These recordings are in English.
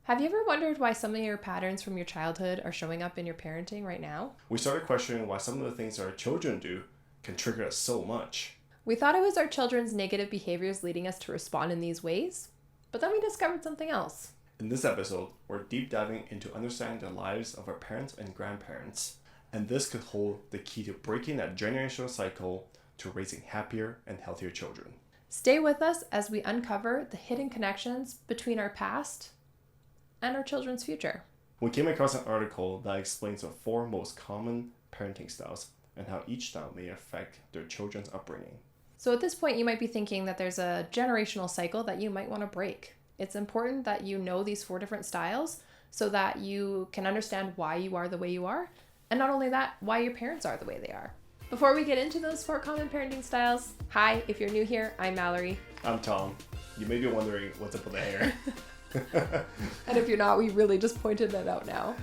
Have you ever wondered why some of your patterns from your childhood are showing up in your parenting right now? We started questioning why some of the things our children do can trigger us so much. We thought it was our children's negative behaviors leading us to respond in these ways, but then we discovered something else. In this episode, we're deep diving into understanding the lives of our parents and grandparents, and this could hold the key to breaking that generational cycle to raising happier and healthier children. Stay with us as we uncover the hidden connections between our past and our children's future. We came across an article that explains the 4 most common parenting styles and how each style may affect their children's upbringing. So at this point, you might be thinking that there's a generational cycle that you might want to break. It's important that you know these 4 different styles so that you can understand why you are the way you are, and not only that, why your parents are the way they are. Before we get into those 4 common parenting styles, hi, if you're new here, I'm Mallorie. I'm Tom. You may be wondering what's up with the hair. And if you're not, we really just pointed that out now.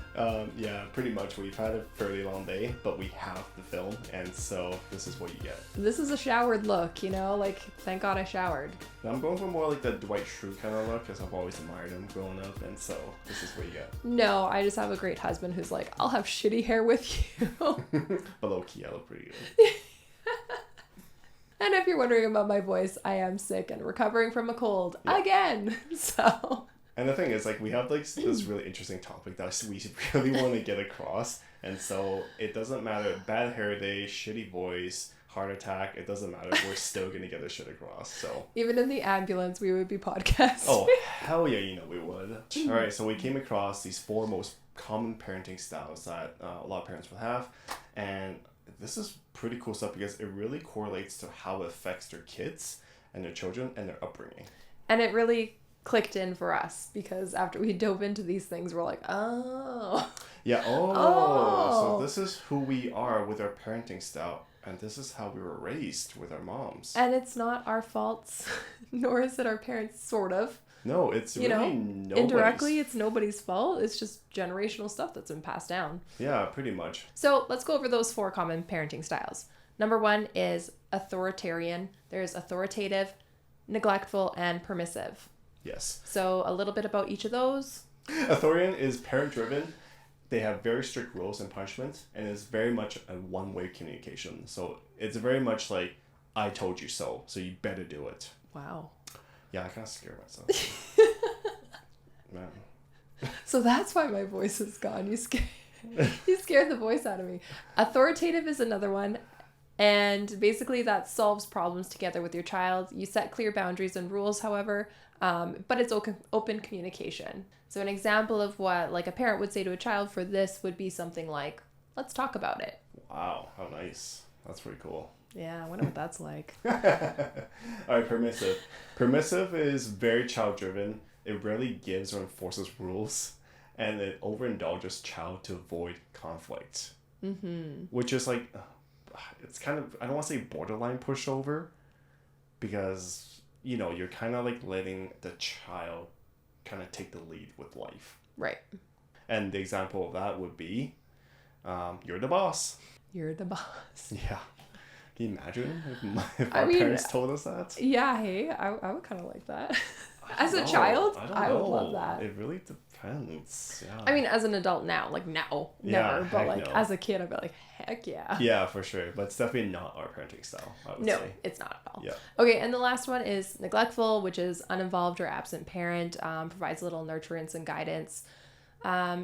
Yeah, pretty much. We've had a fairly long day, but we have the film, and so this is what you get. This is a showered look, like, thank God I showered. I'm going for more like the Dwight Schrute kind of look, because I've always admired him growing up, and so this is what you get. No, I just have a great husband who's like, I'll have shitty hair with you. But low-key, I look pretty good. And if you're wondering about my voice, I am sick and recovering from a cold again. So... And the thing is, we have this really interesting topic that we really want to get across. And so it doesn't matter, bad hair day, shitty voice, heart attack, it doesn't matter. We're still going to get this shit across. So even in the ambulance, we would be podcasting. Oh, hell yeah, we would. All right, so we came across these 4 most common parenting styles that a lot of parents will have. And this is pretty cool stuff because it really correlates to how it affects their kids and their children and their upbringing. And it really clicked in for us because after we dove into these things, we're like, oh. Yeah, so this is who we are with our parenting style, and this is how we were raised with our moms. And it's not our faults, nor is it our parents, sort of. No, it's really nobody's. Indirectly, it's nobody's fault. It's just generational stuff that's been passed down. Yeah, pretty much. So let's go over those 4 common parenting styles. Number 1 is authoritarian. There's authoritative, neglectful, and permissive. Yes. So a little bit about each of those. Authoritarian is parent-driven. They have very strict rules and punishments, and it's very much a one-way communication. So it's very much like, I told you so you better do it. Wow. Yeah, I kind of scare myself. Man. So that's why my voice is gone. You scared the voice out of me. Authoritative is another one. And basically that solves problems together with your child. You set clear boundaries and rules, however, but it's open communication. So an example of what a parent would say to a child for this would be something like, let's talk about it. Wow, how nice. That's pretty cool. Yeah, I wonder what that's like. All right, permissive. Permissive is very child-driven. It rarely gives or enforces rules, and it overindulges child to avoid conflict. Mm-hmm. Which is it's kind of, I don't want to say borderline pushover, because, you're kind of letting the child kind of take the lead with life. Right. And the example of that would be, you're the boss. You're the boss. Yeah. Can you imagine if our parents told us that? Yeah, hey, I would kind of like that. As a child, I would love that. It really depends. Yeah. I mean, as an adult now, now, never. But no. As a kid, I'd be like, heck yeah. Yeah, for sure. But it's definitely not our parenting style, I would say. No, it's not at all. Yeah. Okay, and the last one is neglectful, which is uninvolved or absent parent, provides little nurturance and guidance,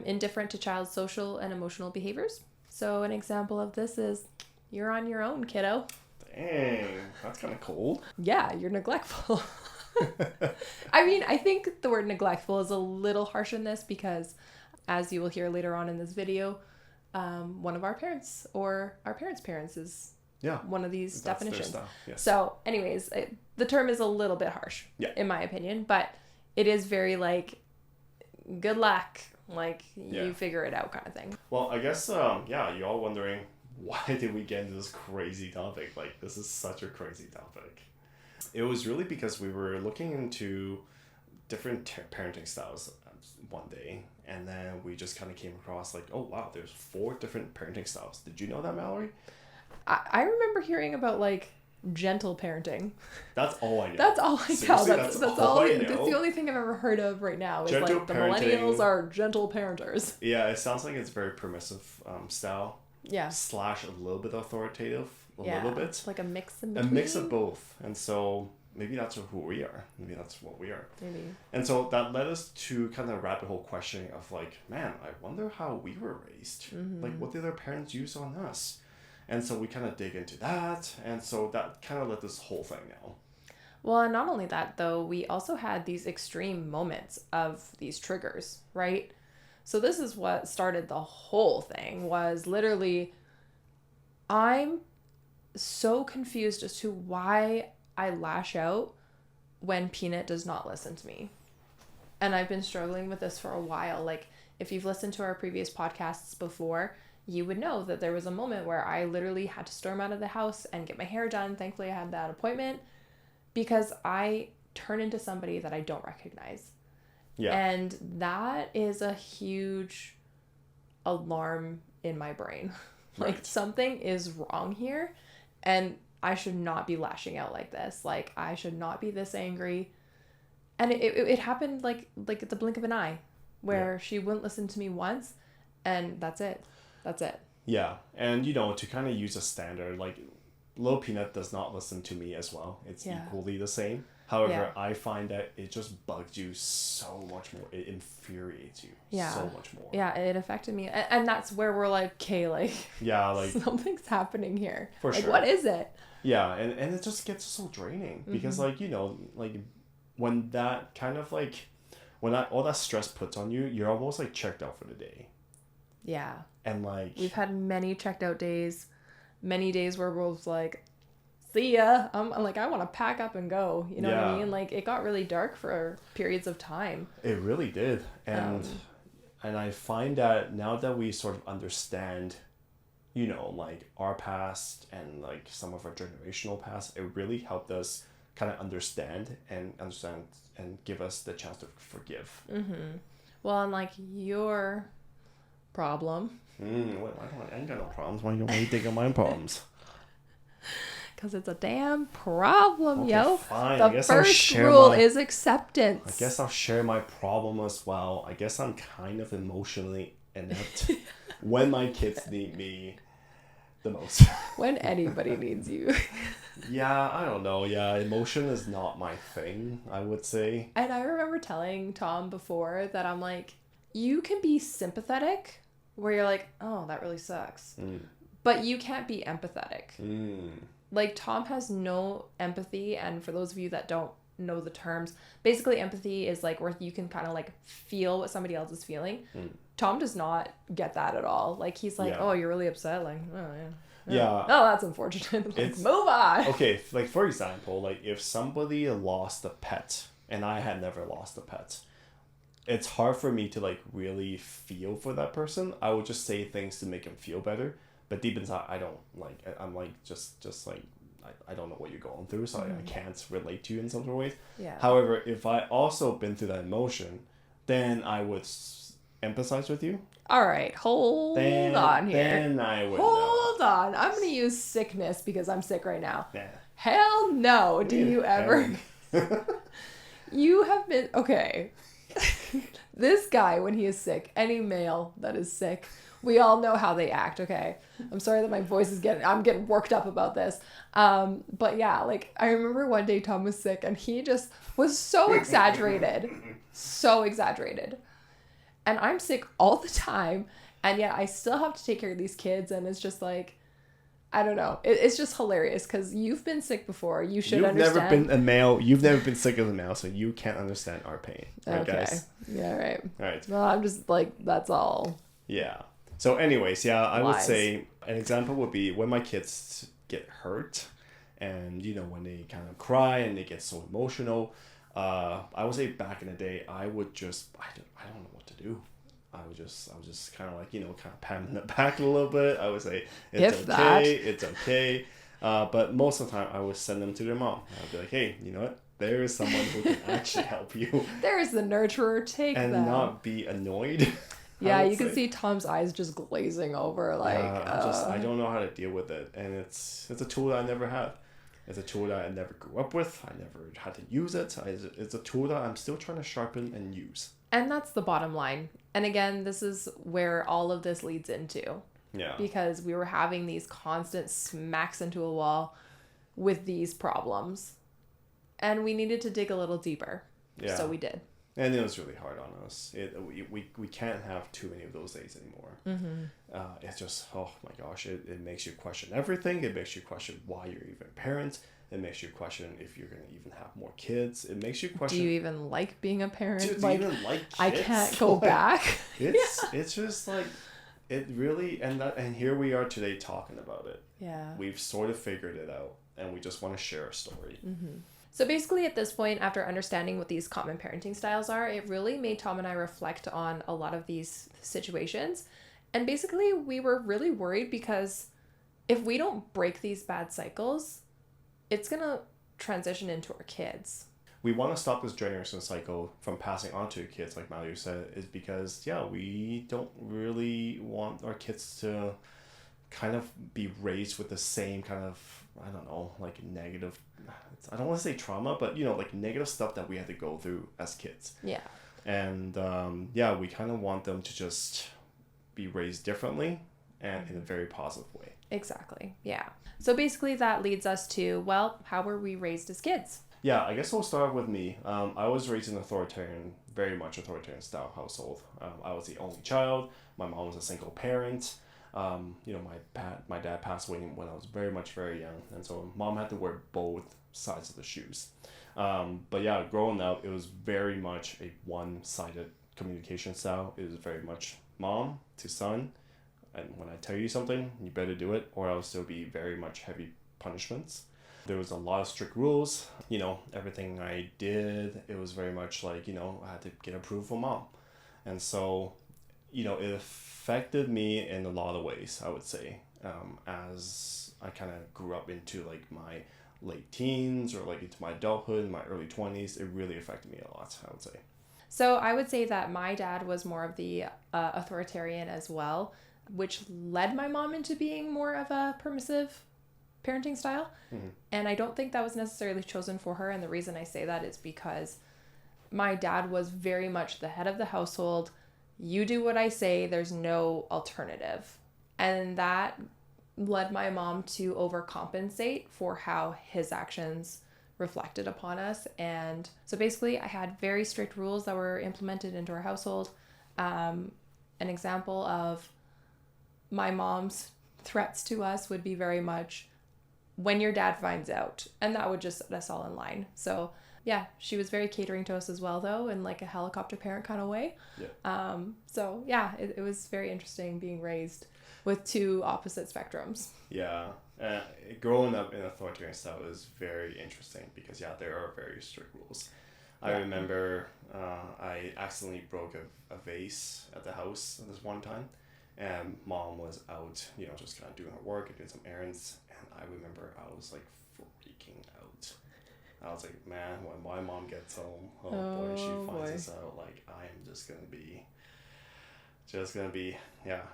indifferent to child's social and emotional behaviors. So an example of this is, you're on your own, kiddo. Dang, that's kind of cold. Yeah, you're neglectful. I mean, I think the word neglectful is a little harsh in this because, as you will hear later on in this video, one of our parents or our parents' is one of these definitions. Yes. So anyways, the term is a little bit harsh, in my opinion, but it is very good luck, you figure it out kind of thing. Well, I guess, you're all wondering, why did we get into this crazy topic? This is such a crazy topic. It was really because we were looking into different parenting styles one day, and then we just kind of came across oh wow, there's 4 different parenting styles. Did you know that, Mallorie? I remember hearing about gentle parenting. That's all I know. That's all I know. Seriously, That's all I know. That's the only thing I've ever heard of right now. Is Gentle like the parenting. millennials are gentle parenters. Yeah, it sounds like it's very permissive style. Yeah. / a little bit authoritative. A little bit. It's like a mix in between. A mix of both. And so maybe that's who we are. Maybe that's what we are. Maybe. And so that led us to kind of rabbit hole questioning of like, man, I wonder how we were raised. Like, what did our parents use on us? And so we kind of dig into that. And so that kind of led this whole thing now. Well, and not only that, though, we also had these extreme moments of these triggers, right? So this is what started the whole thing, was literally, I'm so confused as to why I lash out when Peanut does not listen to me. And I've been struggling with this for a while. Like, if you've listened to our previous podcasts before, you would know that there was a moment where I literally had to storm out of the house and get my hair done. Thankfully, I had that appointment because I turn into somebody that I don't recognize. Yeah. And that is a huge alarm in my brain. Like, right. Something is wrong here, and I should not be lashing out like this. Like, I should not be this angry. And it happened like at the blink of an eye, where she wouldn't listen to me once, and that's it. That's it. Yeah. And, you know, to kind of use a standard, like, Little Peanut does not listen to me as well. It's equally the same. However, I find that it just bugs you so much more. It infuriates you so much more. Yeah, it affected me. And that's where we're like, okay, like... Yeah, like... something's happening here. For sure. What is it? Yeah, and it just gets so draining. Because, like, you know, like, when that kind of, like... When all that stress puts on you, you're almost, like, checked out for the day. Yeah. And, like... We've had many checked out days. Many days where we're like... See ya. I'm like, I want to pack up and go. You know what I mean? Like, it got really dark for periods of time. It really did. And I find that now that we sort of understand, you know, like, our past and, like, some of our generational past, it really helped us kind of understand and give us the chance to forgive. Well, and, like, your problem. I ain't got no problems. Why you digging my problems? Because it's a damn problem, okay, yo. Fine. The first rule is acceptance. I guess I'll share my problem as well. I guess I'm kind of emotionally inept when my kids need me the most. When anybody needs you. Yeah, I don't know. Yeah, emotion is not my thing, I would say. And I remember telling Tom before that I'm like, you can be sympathetic where you're like, oh, that really sucks. But you can't be empathetic. Like, Tom has no empathy, and for those of you that don't know the terms, basically empathy is like where you can kind of like feel what somebody else is feeling. Tom does not get that at all. Like, he's like, oh, you're really upset. Like, oh, yeah. Oh, that's unfortunate. Like, move on. Okay, like, for example, like, if somebody lost a pet, and I had never lost a pet, it's hard for me to, like, really feel for that person. I would just say things to make him feel better. But deep inside, I don't, like, I'm, like, just like, I don't know what you're going through, so I can't relate to you in some sort of ways. Yeah. However, if I also been through that emotion, then I would empathize with you. All right, hold on here. Then I would Hold on. I'm going to use sickness because I'm sick right now. Yeah. Hell no. Do you ever... You have been... Okay. This guy, when he is sick, any male that is sick... We all know how they act, okay? I'm sorry that my voice is I'm getting worked up about this. But yeah, like, I remember one day Tom was sick and he just was so exaggerated. So exaggerated. And I'm sick all the time. And yet I still have to take care of these kids. And it's just like, I don't know. It's just hilarious because you've been sick before. You should understand. You've never been a male. You've never been sick as a male, so you can't understand our pain. Right, okay. Guys? Yeah, right. Right. Well, I'm just like, that's all. Yeah. So anyways, yeah, I would say an example would be when my kids get hurt and, you know, when they kind of cry and they get so emotional, I would say back in the day, I would just, I don't know what to do. I would just kind of like, you know, kind of pat them in the back a little bit. I would say, it's okay. But most of the time I would send them to their mom. I would be like, hey, you know what? There is someone who can actually help you. There is the nurturer. Take and them. And not be annoyed. Yeah, you can see Tom's eyes just glazing over, like... I don't know how to deal with it, and it's a tool that I never had. It's a tool that I never grew up with. I never had to use it. It's a tool that I'm still trying to sharpen and use. And that's the bottom line. And again, this is where all of this leads into. Yeah. Because we were having these constant smacks into a wall with these problems. And we needed to dig a little deeper. Yeah. So we did. And it was really hard on us. We can't have too many of those days anymore. It's just, oh my gosh, it makes you question everything. It makes you question why you're even a parent. It makes you question if you're going to even have more kids. It makes you question... Do you even like being a parent? Do you even like kids? I can't go back. It's just like, it really... And here we are today talking about it. Yeah. We've sort of figured it out. And we just want to share a story. So basically at this point, after understanding what these common parenting styles are, it really made Tom and I reflect on a lot of these situations. And basically we were really worried because if we don't break these bad cycles, it's going to transition into our kids. We want to stop this generation cycle from passing on to kids, like Malorie said, is because, we don't really want our kids to kind of be raised with the same kind of, I don't know, like negative, I don't want to say trauma, but, like negative stuff that we had to go through as kids. Yeah. And, we kind of want them to just be raised differently and in a very positive way. Exactly. Yeah. So basically that leads us to, well, how were we raised as kids? Yeah, I guess we'll start with me. I was raised in an very much authoritarian style household. I was the only child. My mom was a single parent. My dad passed away when I was very young. And so mom had to wear both sides of the shoes. Growing up, it was very much a one-sided communication style. It was very much mom to son. And when I tell you something, you better do it, or else there'll be very much heavy punishments. There was a lot of strict rules. Everything I did, it was very much like, I had to get approval from mom. And so, it affected me in a lot of ways, I would say, as I kind of grew up into like my late teens or like into my adulthood, my early 20s. It really affected me a lot, I would say. So I would say that my dad was more of the authoritarian as well, which led my mom into being more of a permissive parenting style. And I don't think that was necessarily chosen for her. And the reason I say that is because my dad was very much the head of the household. You do what I say, there's no alternative. And that led my mom to overcompensate for how his actions reflected upon us. And so basically I had very strict rules that were implemented into our household. An example of my mom's threats to us would be very much when your dad finds out, and that would just set us all in line. So yeah, she was very catering to us as well, though, in like a helicopter parent kind of way. It was very interesting being raised with two opposite spectrums. Yeah, growing up in authoritarian style is very interesting because there are very strict rules. I remember I accidentally broke a vase at the house this one time. And mom was out, just kind of doing her work and doing some errands. And I remember I was like freaking out. I was like, man, when my mom gets home, boy, she finds us out. Like, I am just gonna be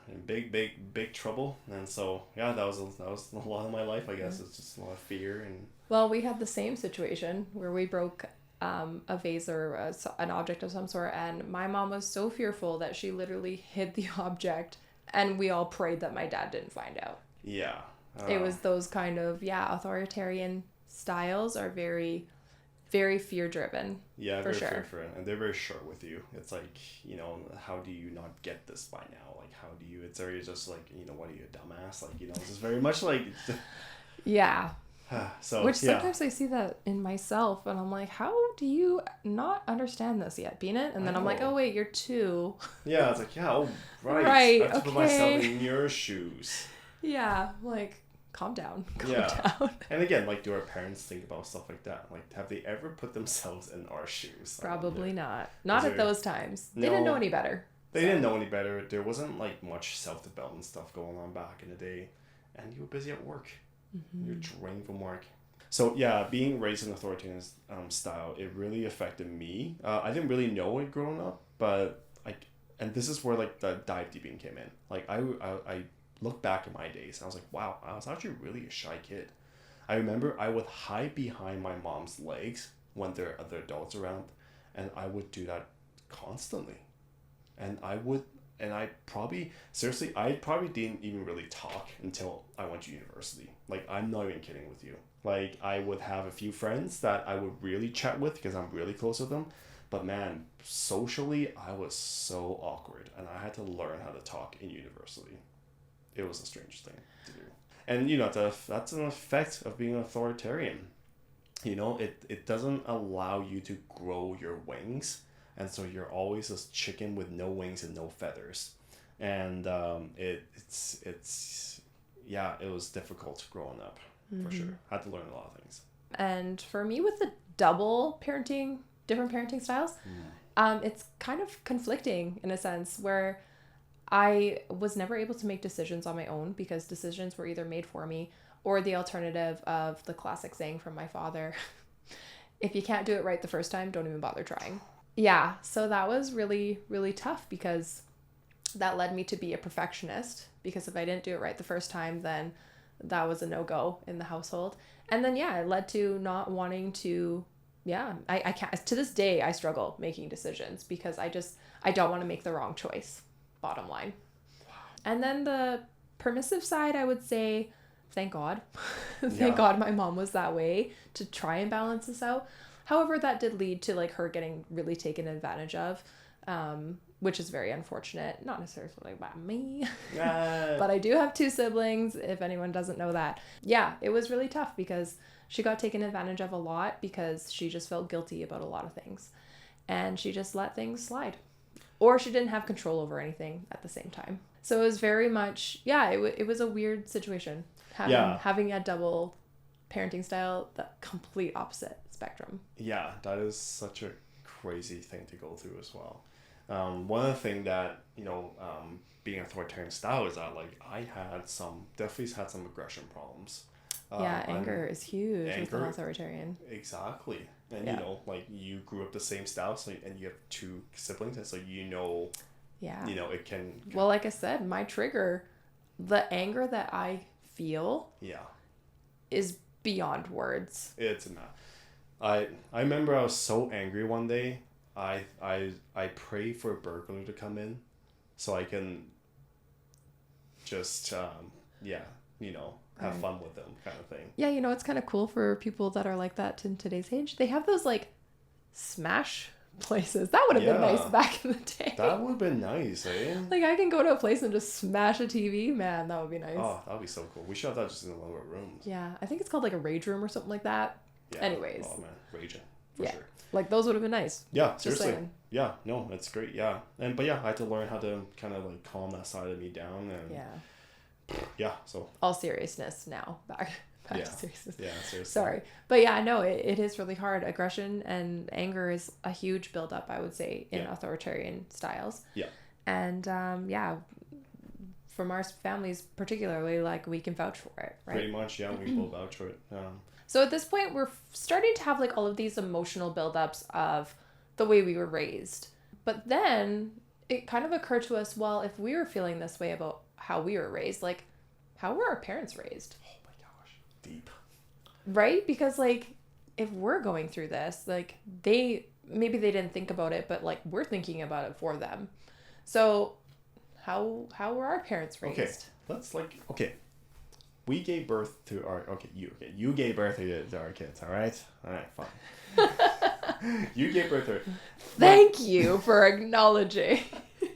in big trouble. And so that was a lot of my life, I guess. It's just a lot of fear and. Well, we had the same situation where we broke a vase or an object of some sort, and my mom was so fearful that she literally hid the object. And we all prayed that my dad didn't find out. Yeah. It was those kind of, authoritarian styles are very, very fear-driven. Yeah, for very sure. fear-driven. And they're very short with you. It's like, how do you not get this by now? Like, how do you, it's already just like, what are you, a dumbass? Like, it's just very much like... Yeah. Which yeah. sometimes I see that in myself, and I'm like, how do you not understand this yet, Beanut? And then I'm like, oh wait, you're 2. Yeah, it's like, right. Right, I have to put myself in your shoes. Yeah, like, calm down. And again, like, do our parents think about stuff like that? Like, have they ever put themselves in our shoes? Probably not. Not at those times. They didn't know any better. They didn't know any better. There wasn't like much self-development stuff going on back in the day, and you were busy at work. You're drained from work. So being raised in authoritarian style, it really affected me. I didn't really know it growing up, but and this is where like the dive deeping came in. Like I look back at my days and I was like, wow, I was actually really a shy kid. I remember I would hide behind my mom's legs when there are other adults around, and I would do that constantly. And I probably, seriously, I probably didn't even really talk until I went to university. Like, I'm not even kidding with you. Like, I would have a few friends that I would really chat with because I'm really close with them. But man, socially, I was so awkward, and I had to learn how to talk in university. It was the strangest thing to do. And, that's an effect of being authoritarian. It doesn't allow you to grow your wings. And so you're always this chicken with no wings and no feathers. And it was difficult growing up, for sure. I had to learn a lot of things. And for me, with the double parenting, different parenting styles, it's kind of conflicting in a sense where I was never able to make decisions on my own because decisions were either made for me or the alternative of the classic saying from my father, if you can't do it right the first time, don't even bother trying. Yeah, so that was really, really tough because that led me to be a perfectionist, because if I didn't do it right the first time, then that was a no-go in the household. And then, it led to not wanting to, I can't, to this day, I struggle making decisions because I don't want to make the wrong choice, bottom line. Wow. And then the permissive side, I would say, thank God. Thank God my mom was that way to try and balance this out. However, that did lead to like her getting really taken advantage of, which is very unfortunate. Not necessarily about me, but I do have 2 siblings, if anyone doesn't know that. Yeah, it was really tough because she got taken advantage of a lot because she just felt guilty about a lot of things. And she just let things slide. Or she didn't have control over anything at the same time. So it was very much, it was a weird situation. Having a double parenting style, the complete opposite spectrum. Yeah, that is such a crazy thing to go through as well. One of the things that being authoritarian style is that like I definitely had some aggression problems. Anger is huge with an authoritarian. Exactly. And you grew up the same style, and you have 2 siblings, and so it can. Well, like I said, my trigger, the anger that I feel, is beyond words. It's enough. I remember I was so angry one day. I prayed for a burglar to come in, so I can just have fun with them, kind of thing. Yeah, it's kind of cool for people that are like that in today's age. They have those like smash places. That would have been nice back in the day. That would have been nice, eh? Like I can go to a place and just smash a TV. Man, that would be nice. Oh, that would be so cool. We should have that just in one of our rooms. Yeah, I think it's called like a rage room or something like that. Yeah. Anyways. Oh man, raging. For sure. Like those would have been nice. Yeah, seriously. Yeah, no, that's great. Yeah. I had to learn how to kind of like calm that side of me down and so all seriousness now. Back to seriousness. Yeah, seriously. Sorry. But it is really hard. Aggression and anger is a huge buildup, I would say, in authoritarian styles. Yeah. And from our families particularly, like we can vouch for it, right? Pretty much, yeah, we will vouch for it. So at this point, we're starting to have like all of these emotional buildups of the way we were raised. But then it kind of occurred to us, well, if we were feeling this way about how we were raised, like how were our parents raised? Oh my gosh, deep. Right? Because like if we're going through this, like maybe they didn't think about it, but like we're thinking about it for them. So how were our parents raised? Okay, let's we gave birth to you gave birth to our kids, all right, fine. You gave birth to. Thank you for acknowledging.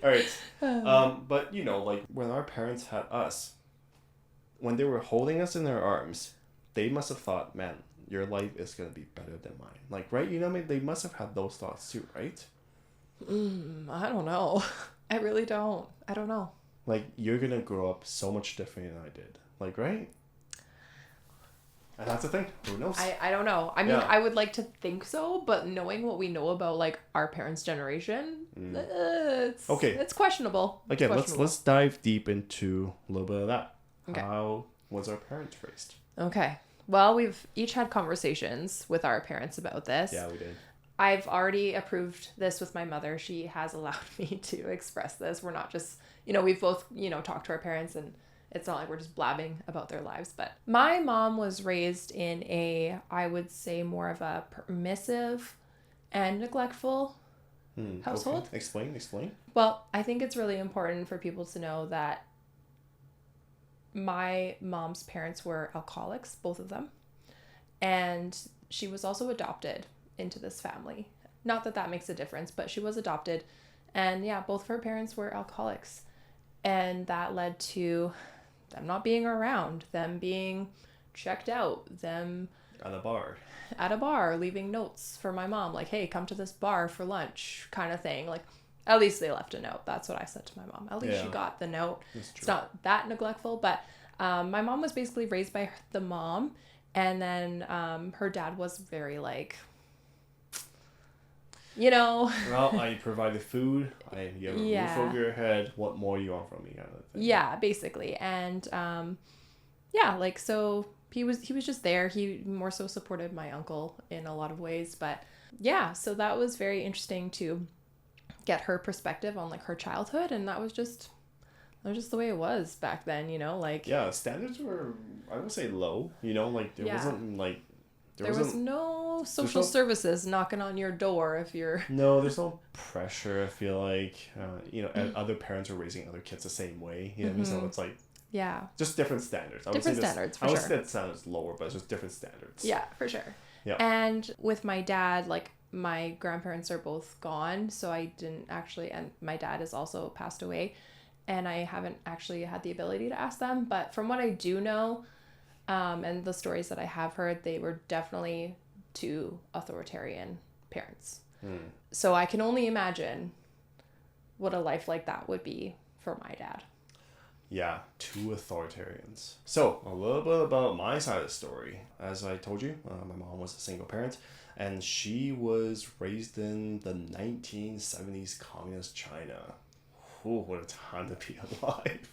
All right, but like when our parents had us, when they were holding us in their arms, they must have thought, man, your life is gonna be better than mine. Like, right? You know what I mean? They must have had those thoughts too, right? I don't know. I really don't. I don't know. Like, you're gonna grow up so much different than I did. Like, right? And that's the thing. Who knows? I don't know. I mean, I would like to think so, but knowing what we know about like our parents' generation, it's questionable. Okay, let's dive deep into a little bit of that. Okay. How was our parents raised? Okay. Well, we've each had conversations with our parents about this. Yeah, we did. I've already approved this with my mother. She has allowed me to express this. We're not just, we've both, talked to our parents and It's not like we're just blabbing about their lives. But my mom was raised in I would say, more of a permissive and neglectful household. Okay. Explain. Well, I think it's really important for people to know that my mom's parents were alcoholics, both of them. And she was also adopted into this family. Not that that makes a difference, but she was adopted. And yeah, both of her parents were alcoholics. And that led to them not being around, them being checked out, them At a bar. At a bar, leaving notes for my mom, like, hey, come to this bar for lunch, kind of thing. Like, at least they left a note. That's what I said to my mom. At least she got the note. It's not that neglectful, but my mom was basically raised by the mom. And then her dad was very like, well, I provided food. You have a roof over your head. What more you want from me, kind of thing. Yeah, basically. And so he was just there. He more so supported my uncle in a lot of ways. But yeah, so that was very interesting to get her perspective on like her childhood, and that was just the way it was back then, Yeah, standards were, I would say, low. There wasn't like there was no social services knocking on your door if you're... No, there's no pressure, I feel like. Other parents are raising other kids the same way. You know what I mean? So it's like... Yeah. Just different standards. I would say that standards lower, but it's just different standards. Yeah, for sure. Yeah. And with my dad, like, my grandparents are both gone, so I didn't actually... And my dad has also passed away, and I haven't actually had the ability to ask them. But from what I do know... and the stories that I have heard, they were definitely two authoritarian parents. So I can only imagine what a life like that would be for my dad. Yeah, two authoritarians. So, a little bit about my side of the story. As I told you, my mom was a single parent, and she was raised in the 1970s communist China. Ooh, what a time to be alive.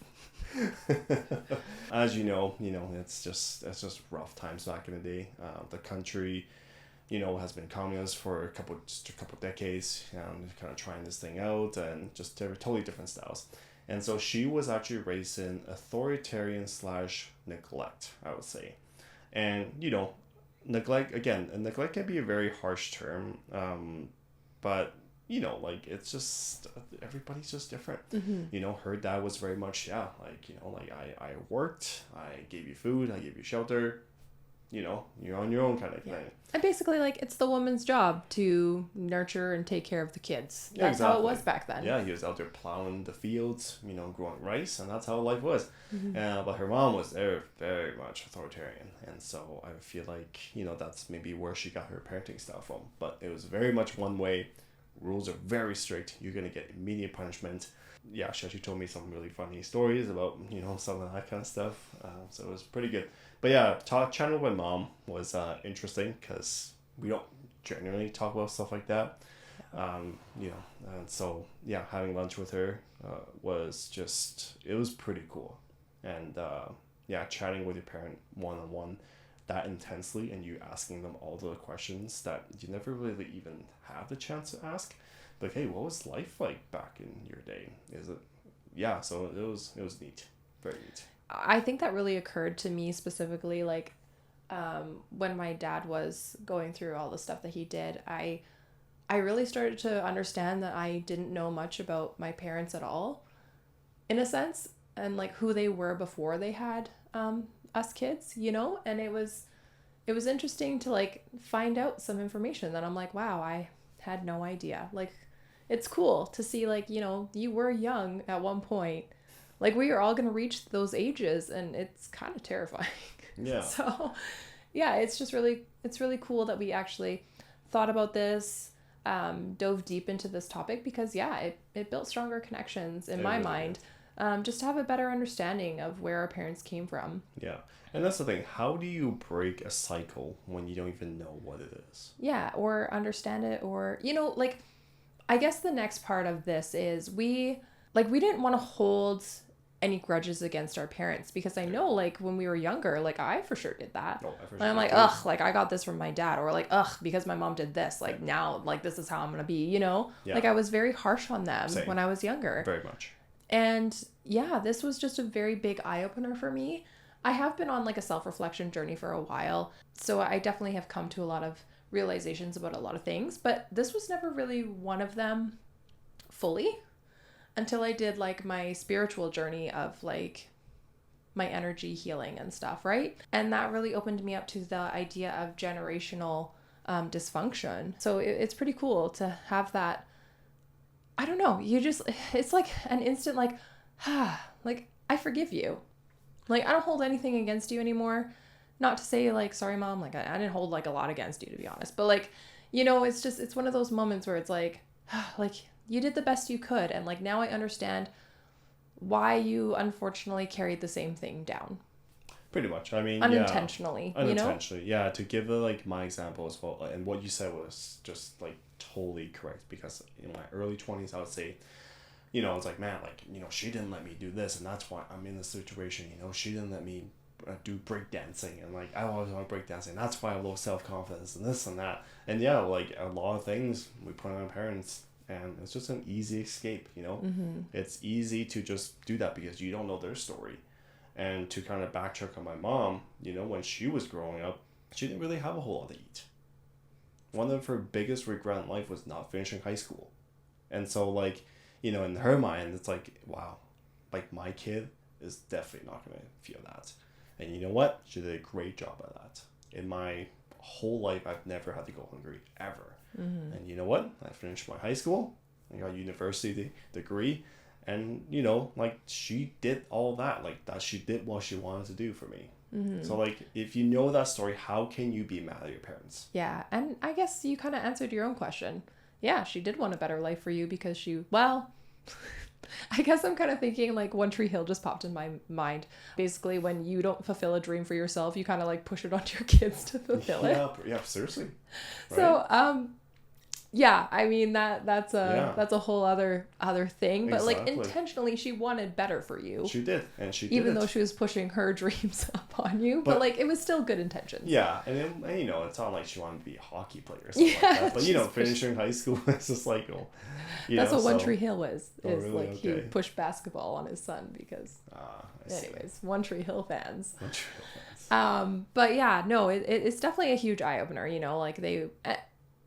As you know, it's just rough times back in the day. The country, has been communist for a couple decades, kind of trying this thing out, and just totally different styles. And so she was actually raised in authoritarian / neglect, I would say. And neglect can be a very harsh term, but it's just, everybody's just different. Her dad was very much, I worked, I gave you food, I gave you shelter, you're on your own kind of thing. And basically, like, it's the woman's job to nurture and take care of the kids. That's how it was back then. Yeah, he was out there plowing the fields, growing rice, and that's how life was. But her mom was very, very much authoritarian. And so I feel like, that's maybe where she got her parenting style from. But it was very much one way. Rules are very strict. You're going to get immediate punishment. Yeah, she actually told me some really funny stories about, some of that kind of stuff. So it was pretty good. But yeah, chatting with my mom was interesting because we don't generally talk about stuff like that. And so, yeah, having lunch with her was it was pretty cool. And chatting with your parent one-on-one that intensely, and you asking them all the questions that you never really even have the chance to ask. Like, hey, what was life like back in your day? So it was neat. Very neat. I think that really occurred to me specifically, like, when my dad was going through all the stuff that he did, I really started to understand that I didn't know much about my parents at all, in a sense, and like who they were before they had us kids, and it was interesting to like find out some information that I'm like, wow, I had no idea. Like, it's cool to see, like, you were young at one point. Like, we are all going to reach those ages, and it's kind of terrifying. Yeah. So, yeah, it's really cool that we actually thought about this, dove deep into this topic, because, yeah, it built stronger connections in my mind. Just to have a better understanding of where our parents came from. Yeah. And that's the thing. How do you break a cycle when you don't even know what it is? Yeah, or understand it, or, like, I guess the next part of this is we didn't want to hold any grudges against our parents, because I know, like, when we were younger, like, I for sure did that. Oh, and I'm like, ugh, like, I got this from my dad, or like, ugh, because my mom did this, like, now, like, this is how I'm going to be, Yeah. Like, I was very harsh on them when I was younger. Very much. And yeah, this was just a very big eye-opener for me. I have been on like a self-reflection journey for a while, so I definitely have come to a lot of realizations about a lot of things, but this was never really one of them fully until I did like my spiritual journey of like my energy healing and stuff, right? And that really opened me up to the idea of generational dysfunction. So it's pretty cool to have that. I don't know. It's like an instant, like, like, I forgive you. Like, I don't hold anything against you anymore. Not to say, like, sorry, mom, like, I didn't hold, like, a lot against you, to be honest. But, like, it's one of those moments where it's like, like, you did the best you could. And, like, now I understand why you unfortunately carried the same thing down. Pretty much. I mean, unintentionally, yeah. Unintentionally, yeah. To give like my example as well, and what you said was just like totally correct, because in my early 20s, I would say, it's like, man, like, she didn't let me do this, and that's why I'm in this situation. She didn't let me do breakdancing, and like I always want breakdancing. That's why I have low self-confidence and this and that. And yeah, like a lot of things we put on our parents, and it's just an easy escape. Mm-hmm. It's easy to just do that because you don't know their story. And to kind of backtrack on my mom, when she was growing up, she didn't really have a whole lot to eat. One of her biggest regret in life was not finishing high school. And so, like, in her mind, it's like, wow, like my kid is definitely not going to feel that. And you know what? She did a great job at that. In my whole life, I've never had to go hungry, ever. Mm-hmm. And you know what? I finished my high school. I got a university degree. And, like, she did all that. Like, that she did what she wanted to do for me. Mm-hmm. So, like, if you know that story, how can you be mad at your parents? Yeah, and I guess you kind of answered your own question. Yeah, she did want a better life for you because I guess I'm kind of thinking, like, One Tree Hill just popped in my mind. Basically, when you don't fulfill a dream for yourself, you kind of, like, push it onto your kids to fulfill it. Yeah, seriously. Right? So, yeah, I mean that's a whole other thing, but like intentionally she wanted better for you. She did, and she even though she was pushing her dreams upon you, but like it was still good intentions. Yeah, and it's not like she wanted to be a hockey player or something like that. But finishing high school, it's just like, that's what One Tree Hill was. Is really? Like he pushed basketball on his son because. Anyways, One Tree Hill fans. One Tree Hill fans. But yeah, no, it's definitely a huge eye opener. Like they.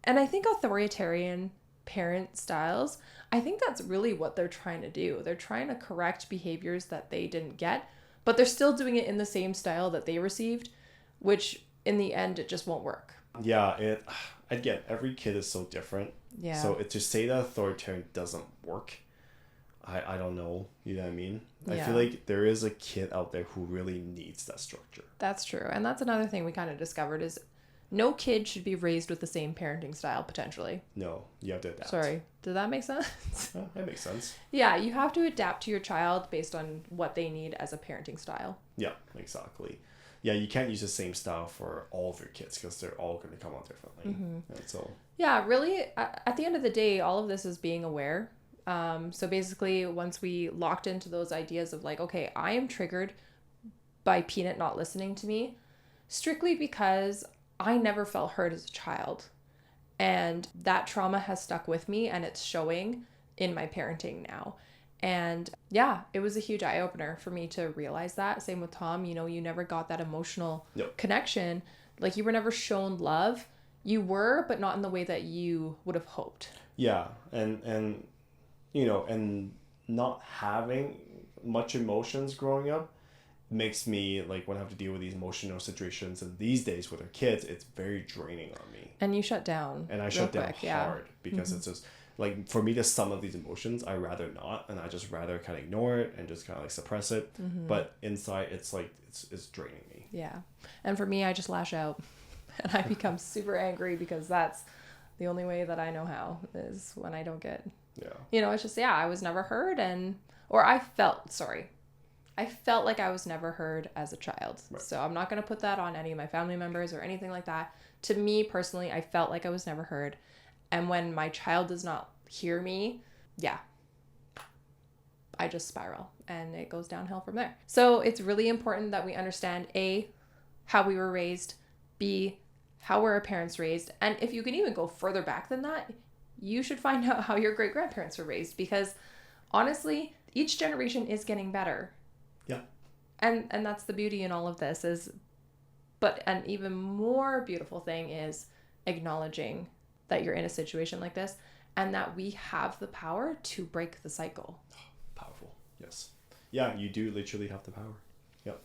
And I think authoritarian parent styles, I think that's really what they're trying to do. They're trying to correct behaviors that they didn't get, but they're still doing it in the same style that they received, which in the end, it just won't work. Yeah, again, every kid is so different. Yeah. So to say that authoritarian doesn't work, I don't know. You know what I mean? Yeah. I feel like there is a kid out there who really needs that structure. That's true. And that's another thing we kind of discovered is no kid should be raised with the same parenting style, potentially. No, you have to adapt. Sorry, did that make sense? That makes sense. Yeah, you have to adapt to your child based on what they need as a parenting style. Yeah, exactly. Yeah, you can't use the same style for all of your kids because they're all going to come out differently. Mm-hmm. And so. Yeah, really, at the end of the day, all of this is being aware. So basically, once we locked into those ideas of like, okay, I am triggered by Peanut not listening to me, strictly because I never felt heard as a child. And that trauma has stuck with me and it's showing in my parenting now. And yeah, it was a huge eye opener for me to realize that. Same with Tom, you never got that emotional connection. Like you were never shown love. You were, but not in the way that you would have hoped. Yeah. And not having much emotions growing up makes me like when I have to deal with these emotional situations, and these days with our kids it's very draining on me, and you shut down and I shut down hard because it's just like for me to sum up these emotions I rather not, and I just rather kind of ignore it and just kind of like suppress it. But inside it's like it's draining me. Yeah. And for me, I just lash out and I become super angry because that's the only way that I know how is when I don't get it's just I was never heard, I felt like I was never heard as a child. Right. So I'm not going to put that on any of my family members or anything like that. To me personally, I felt like I was never heard. And when my child does not hear me, I just spiral and it goes downhill from there. So it's really important that we understand A, how we were raised, B, how were our parents raised. And if you can even go further back than that, you should find out how your great-grandparents were raised, because honestly, each generation is getting better. Yeah. And that's the beauty in all of this but an even more beautiful thing is acknowledging that you're in a situation like this and that we have the power to break the cycle. Powerful. Yes. Yeah, you do literally have the power. Yep.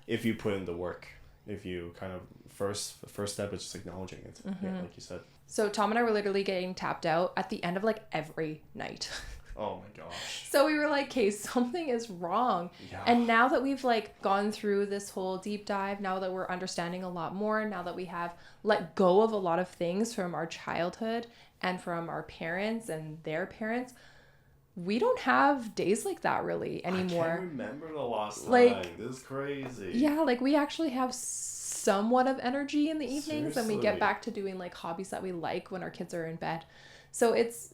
If you put in the work, if you kind of first step is just acknowledging it. Mm-hmm. Yeah, like you said. So Tom and I were literally getting tapped out at the end of like every night. Oh my gosh. So we were like, okay, something is wrong. Yeah. And now that we've like gone through this whole deep dive, now that we're understanding a lot more, now that we have let go of a lot of things from our childhood and from our parents and their parents, we don't have days like that really anymore. I can't remember the last time. Like, this is crazy. Yeah, like we actually have somewhat of energy in the evenings. Seriously. And we get back to doing like hobbies that we like when our kids are in bed. So it's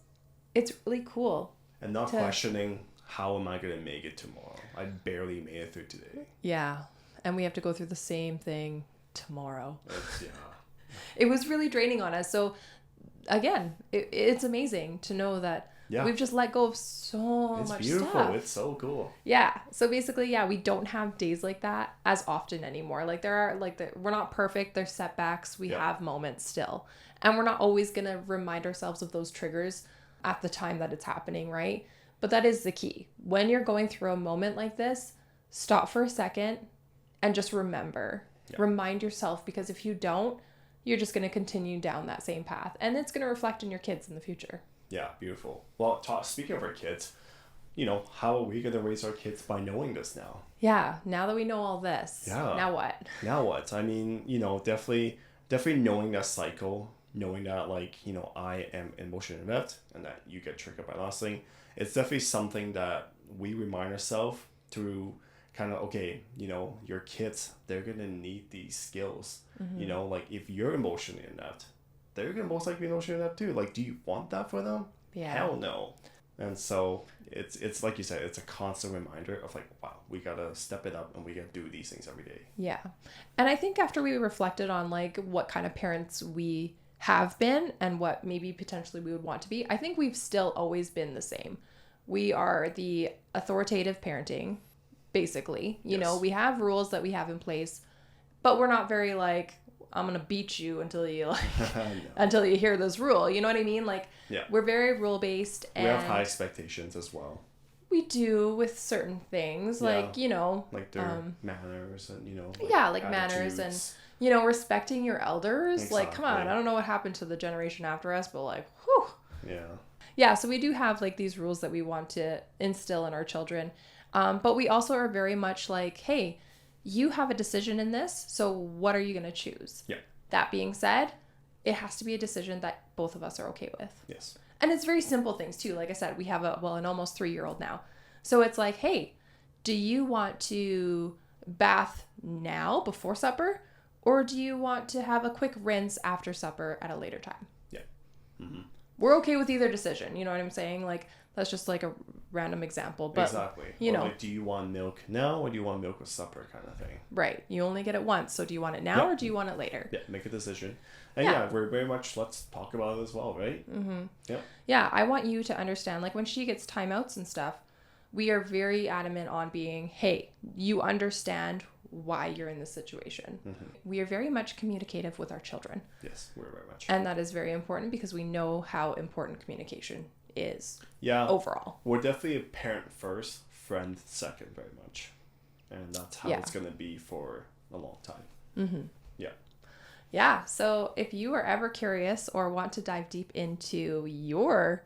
really cool. And not questioning, how am I going to make it tomorrow? I barely made it through today. Yeah. And we have to go through the same thing tomorrow. Yeah. It was really draining on us. So again, it's amazing to know that we've just let go of so much stuff. It's beautiful. It's so cool. Yeah. So basically, we don't have days like that as often anymore. Like there are we're not perfect. There's setbacks. We have moments still. And we're not always going to remind ourselves of those triggers at the time that it's happening, right? But that is the key. When you're going through a moment like this, stop for a second and just remember. Yeah. Remind yourself, because if you don't, you're just going to continue down that same path. And it's going to reflect in your kids in the future. Yeah, beautiful. Well, speaking of our kids, how are we going to raise our kids by knowing this now? Yeah, now that we know all this. Yeah. Now what? Now what? I mean, definitely knowing that cycle, knowing that I am emotionally involved and that you get triggered by last thing, it's definitely something that we remind ourselves to kind of, okay, your kids, they're going to need these skills. Mm-hmm. If you're emotionally inept, they're going to most likely be emotionally inept too. Do you want that for them? Yeah. Hell no. And so it's like you said, it's a constant reminder of wow, we got to step it up and we got to do these things every day. Yeah. And I think after we reflected on what kind of parents we have been and what maybe potentially we would want to be, I think we've still always been the same. We are the authoritative parenting, basically. We have rules that we have in place, but we're not very I'm gonna beat you until you until you hear this rule. You know what I mean? We're very rule based, and we have high expectations as well. We do with certain things, their manners and manners and respecting your elders. Exactly. Come on, I don't know what happened to the generation after us, but whew. Yeah. So we do have these rules that we want to instill in our children, but we also are very much hey, you have a decision in this, so what are you going to choose? Yeah. That being said, it has to be a decision that both of us are okay with. Yes. And it's very simple things too. Like I said, we have an almost 3-year-old now. So it's hey, do you want to bath now before supper, or do you want to have a quick rinse after supper at a later time? Yeah. Mm-hmm. We're okay with either decision. You know what I'm saying? That's just a random example. But, exactly. Do you want milk now or do you want milk with supper kind of thing? Right. You only get it once. So do you want it now or do you want it later? Yeah, make a decision. And we're very much, let's talk about it as well, right? Mm-hmm. Yeah. Yeah, I want you to understand, when she gets timeouts and stuff, we are very adamant on being, hey, you understand why you're in this situation. Mm-hmm. We are very much communicative with our children. Yes, we're very much. And that is very important because we know how important communication is. Yeah. Overall. We're definitely a parent first, friend second, very much. And that's how it's going to be for a long time. Mm-hmm. Yeah. Yeah. So if you are ever curious or want to dive deep into your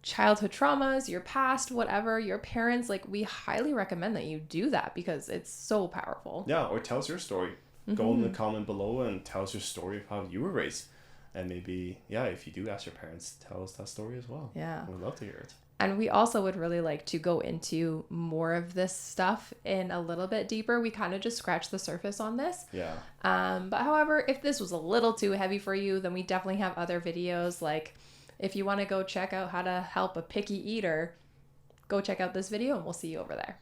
childhood traumas, your past, whatever, your parents, we highly recommend that you do that because it's so powerful. Yeah. Or tell us your story. Mm-hmm. Go in the comment below and tell us your story of how you were raised. And maybe, if you do ask your parents, tell us that story as well. Yeah. We'd love to hear it. And we also would really like to go into more of this stuff in a little bit deeper. We kind of just scratched the surface on this. Yeah. But however, if this was a little too heavy for you, then we definitely have other videos. If you want to go check out how to help a picky eater, go check out this video and we'll see you over there.